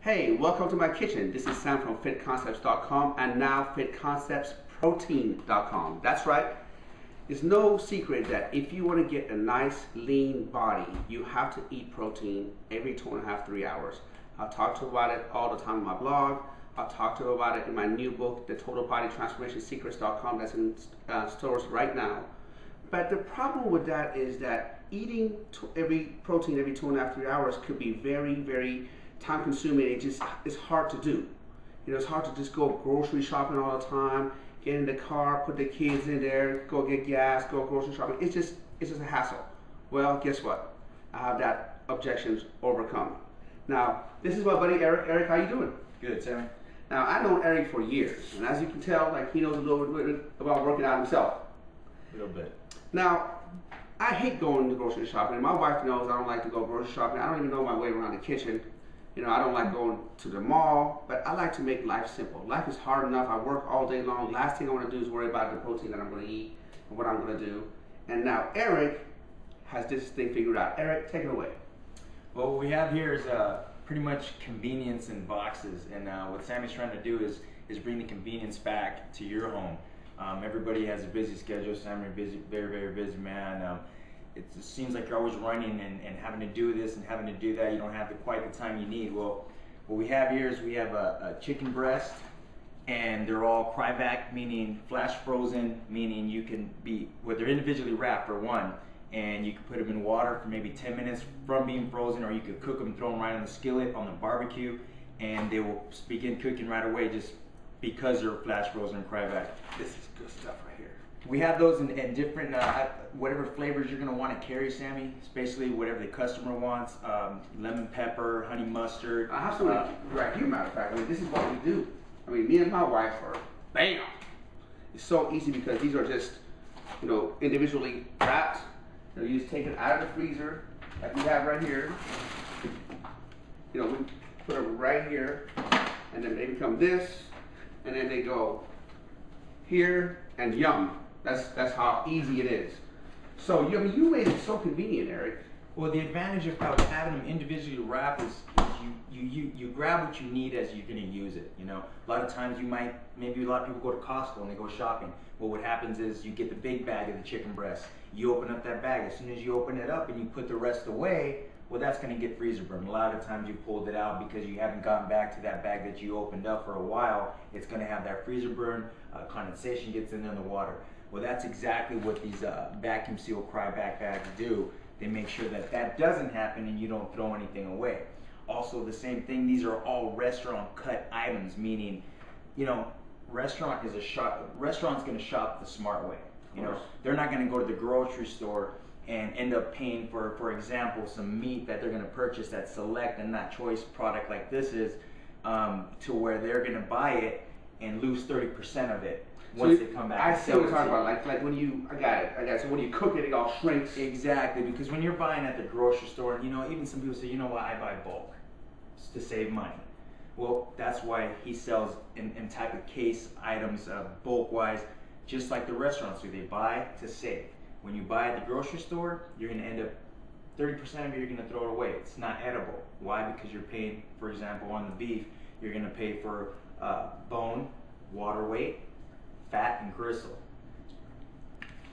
Hey, welcome to my kitchen. This is Sam from fitconcepts.com and now fitconceptsprotein.com. That's right. It's no secret that if you want to get a nice lean body, you have to eat protein every 2.5 to 3 hours. I'll talk to you about it all the time on my blog. I'll talk to you about it in my new book, The Total Body Transformation Secrets.com, that's in stores right now. But the problem with that is that eating protein every 2.5 to 3 hours could be very time consuming. It's hard to do. You know, it's hard to just go grocery shopping all the time, get in the car, put the kids in there, go get gas, go grocery shopping. It's just a hassle. Well, guess what? I have that objections overcome. Now, this is my buddy Eric. Eric, how you doing? Good, Sammy. Now, I've known Eric for years, and as you can tell, like, he knows a little bit about working out himself. A little bit. Now, I hate going to grocery shopping. My wife knows I don't like to go grocery shopping. I don't even know my way around the kitchen. You know, I don't like going to the mall, but I like to make life simple. Life is hard enough. I work all day long. Last thing I want to do is worry about the protein that I'm going to eat and what I'm going to do. And now Eric has this thing figured out. Eric, take it away. Well, what we have here is pretty much convenience in boxes, and what Sammy's trying to do is bring the convenience back to your home. Everybody has a busy schedule. Sammy, very busy man. It seems like you're always running and having to do this and having to do that. You don't have quite the time you need. Well, what we have here is we have a chicken breast, and they're all cryovac, meaning flash frozen, meaning you can they're individually wrapped for one, and you can put them in water for maybe 10 minutes from being frozen, or you could cook them, throw them right on the skillet on the barbecue, and they will begin cooking right away just because they're flash frozen and cryovac. This is good stuff right here. We have those in different, whatever flavors you're going to want to carry, Sammy. It's basically whatever the customer wants. Lemon pepper, honey mustard. I have some right here, matter of fact. I mean, this is what we do. I mean, me and my wife are, bam! It's so easy because these are just, you know, individually wrapped. You know, you just take it out of the freezer, like we have right here. You know, we put them right here, and then they become this, and then they go here, and yum. That's how easy it is. So you made it so convenient, Eric. Well, the advantage of having them individually wrapped is you grab what you need as you're going to use it. You know, a lot of times maybe a lot of people go to Costco and they go shopping. Well, what happens is you get the big bag of the chicken breast. You open up that bag. As soon as you open it up and you put the rest away, well, that's going to get freezer burn. A lot of times you pulled it out because you haven't gotten back to that bag that you opened up for a while. It's going to have that freezer burn. Condensation gets in there in the water. Well, that's exactly what these vacuum seal cryovac bags do. They make sure that doesn't happen and you don't throw anything away. Also, the same thing, these are all restaurant cut items, meaning, you know, restaurant's going to shop the smart way. You know, they're not going to go to the grocery store and end up paying for example, some meat that they're going to purchase that select and not choice product like this is, to where they're going to buy it and lose 30% of it once they come back. I see what you're talking about. Like when I got it. So when you cook it, it all shrinks. Exactly, because when you're buying at the grocery store, you know, even some people say, you know what, I buy bulk to save money. Well, that's why he sells in type of case items, bulk-wise, just like the restaurants do. They buy to save. When you buy at the grocery store, you're going to end up 30% of it you're going to throw it away. It's not edible. Why? Because you're paying, for example, on the beef, you're going to pay for bone, water weight, fat, and gristle.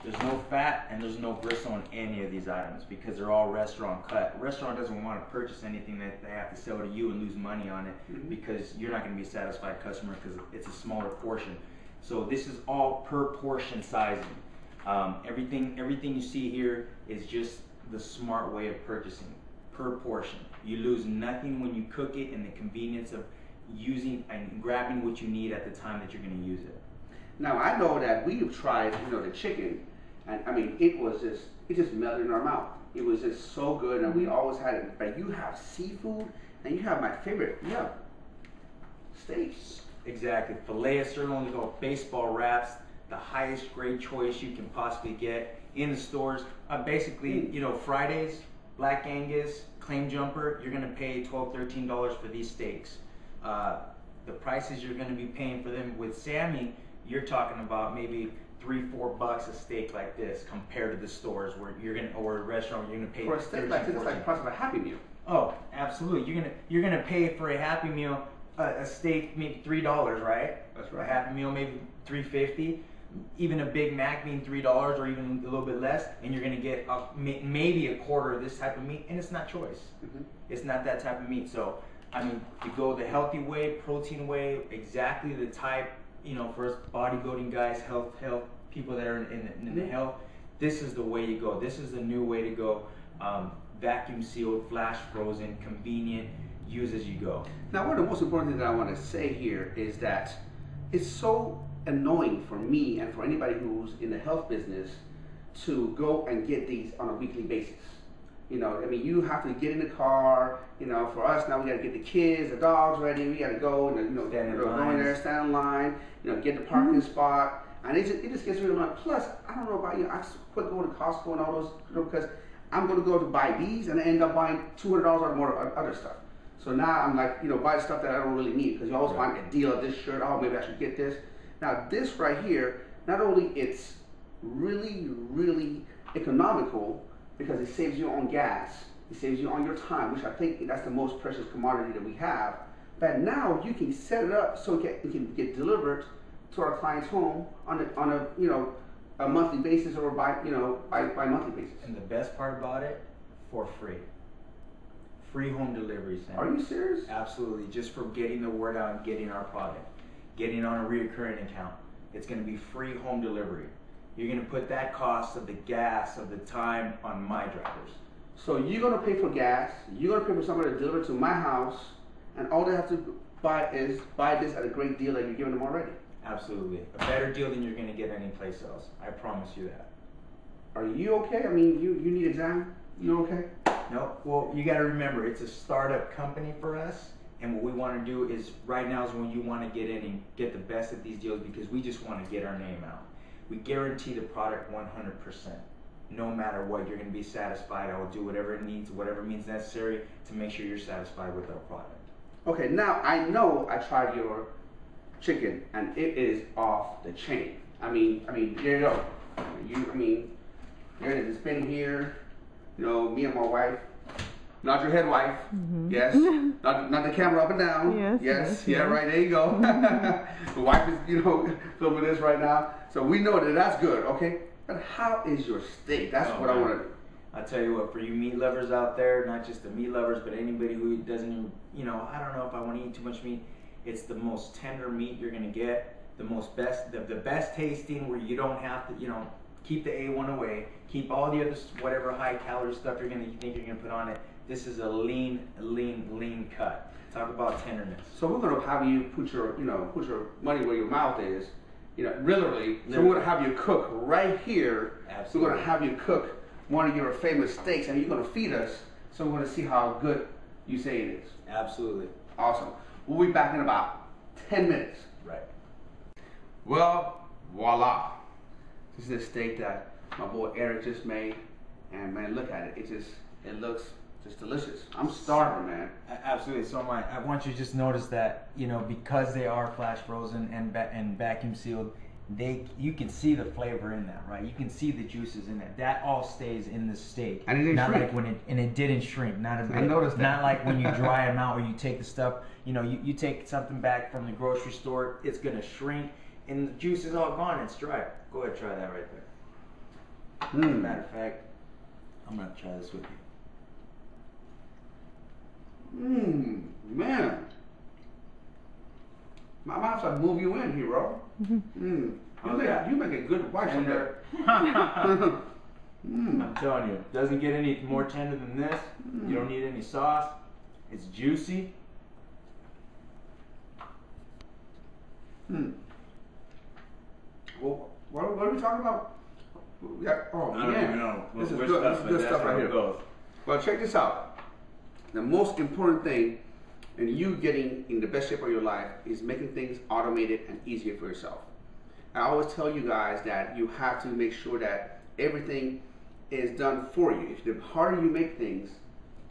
There's no fat and there's no gristle in any of these items because they're all restaurant cut. A restaurant doesn't want to purchase anything that they have to sell to you and lose money on it because you're not going to be a satisfied customer because it's a smaller portion. So this is all per portion sizing. Everything you see here is just the smart way of purchasing per portion. You lose nothing when you cook it and the convenience of using and grabbing what you need at the time that you're going to use it. Now I know that we've tried, you know, the chicken, and I mean it just melted in our mouth. It was just so good, and we always had it. But you have seafood, and you have my favorite, you have steaks. Exactly, filet of sirloin, baseball wraps, the highest grade choice you can possibly get in the stores. Basically, you know, Fridays, Black Angus, Claim Jumper, you're going to pay $12, $13 for these steaks. The prices you're going to be paying for them with Sammy, you're talking about maybe $3-4 a steak like this compared to the stores where you're gonna, or a restaurant where you're gonna pay for a steak like this. It's like the price of a Happy Meal. Oh, absolutely. You're gonna pay for a Happy Meal, a steak maybe $3, right? That's right. A Happy Meal maybe $3.50. Even a Big Mac being $3 or even a little bit less, and you're gonna get maybe a quarter of this type of meat, and it's not choice. It's not that type of meat. So, I mean, to go the healthy way, protein way, exactly the type, you know, for us bodybuilding guys, health people that are in the health, this is the way you go. This is the new way to go. Vacuum sealed, flash frozen, convenient, use as you go. Now, one of the most important things that I want to say here is that it's so annoying for me and for anybody who's in the health business to go and get these on a weekly basis. You know, I mean, you have to get in the car. You know, for us now, we got to get the kids, the dogs ready. We got to go and go in there, stand in line. You know, get the parking spot, and it just gets really annoying. Plus, I don't know about you, I quit going to Costco and all those, you know, because I'm going to go to buy these and I end up buying $200 or more other stuff. So now I'm like, you know, buy stuff that I don't really need, because you always find a deal of this shirt. Oh, maybe I should get this. Now this right here, not only it's really, really economical because it saves you on gas, it saves you on your time, which I think that's the most precious commodity that we have. But now you can set it up so it can get delivered to our client's home on a you know, a monthly basis or by monthly basis. And the best part about it, for free. Free home delivery, Sam. Are you serious? Absolutely, just for getting the word out and getting our product. Getting on a reoccurring account. It's going to be free home delivery. You're going to put that cost of the gas, of the time, on my drivers. So you're going to pay for gas, you're going to pay for somebody to deliver to my house, and all they have to buy is buy this at a great deal that you're giving them already. Absolutely. A better deal than you're going to get anyplace else. I promise you that. Are you okay? I mean, you need exam? You okay? No. Well, you got to remember, it's a startup company for us. And what we want to do is, right now is when you want to get in and get the best of these deals, because we just want to get our name out. We guarantee the product 100%. No matter what, you're going to be satisfied. I will do whatever it needs, whatever means necessary to make sure you're satisfied with our product. Okay, now I know I tried your chicken and it is off the chain. I mean, there you go. There it is. It's been here. You know, me and my wife. Not your head wife. Yes. Not the camera up and down. Yes. Yeah, right. There you go. The wife is, you know, filming this right now. So we know that that's good, okay? But how is your steak? That's what I want to do. I'll tell you what, for you meat lovers out there, not just the meat lovers, but anybody who doesn't, you know, I don't know if I want to eat too much meat. It's the most tender meat you're going to get. The best tasting, where you don't have to, you know, keep the A1 away. Keep all the other, whatever high calorie stuff you think you're going to put on it. This is a lean cut. Talk about tenderness. So we're going to have you put your money where your mouth is, you know, literally. So we're going to have you cook right here. Absolutely. We're going to have you cook one of your famous steaks, and you're going to feed us. So we're going to see how good you say it is. Absolutely. Awesome. We'll be back in about 10 minutes. Right. Well, voila. This is a steak that my boy Eric just made, and man, look at it. It looks just delicious. I'm starving, man. Absolutely. So am I. I want you to just notice that, you know, because they are flash frozen and vacuum sealed, you can see the flavor in that, right? You can see the juices in that. That all stays in the steak. And it didn't shrink. Like it didn't shrink. Not a bit. I noticed that. Not like when you dry them out, or you take the stuff. You know, you take something back from the grocery store, it's gonna shrink, and the juice is all gone. It's dry. Go ahead, try that right there. As a matter of fact, I'm gonna try this with you. Man. My mouth's like move you in, hero. You make a good wife. Tender. I'm telling you, it doesn't get any more tender than this. You don't need any sauce. It's juicy. Well, what are we talking about? Yeah. Oh, I don't even know. This is good. This is good stuff right here. Well, check this out. The most important thing in you getting in the best shape of your life is making things automated and easier for yourself. I always tell you guys that you have to make sure that everything is done for you. If the harder you make things,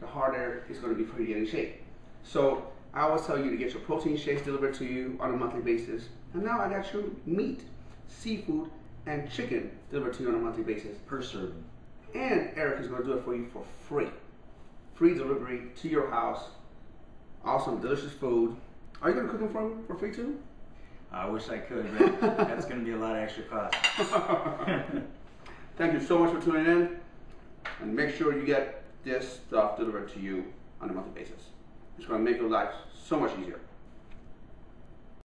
the harder it's going to be for you to get in shape. So I always tell you to get your protein shakes delivered to you on a monthly basis. And now I got your meat, seafood, and chicken delivered to you on a monthly basis. Per serving. And Eric is going to do it for you for free. free delivery to your house. Awesome, delicious food. Are you gonna cook them for free too? I wish I could, but that's gonna be a lot of extra cost. Thank you so much for tuning in, and make sure you get this stuff delivered to you on a monthly basis. It's gonna make your life so much easier.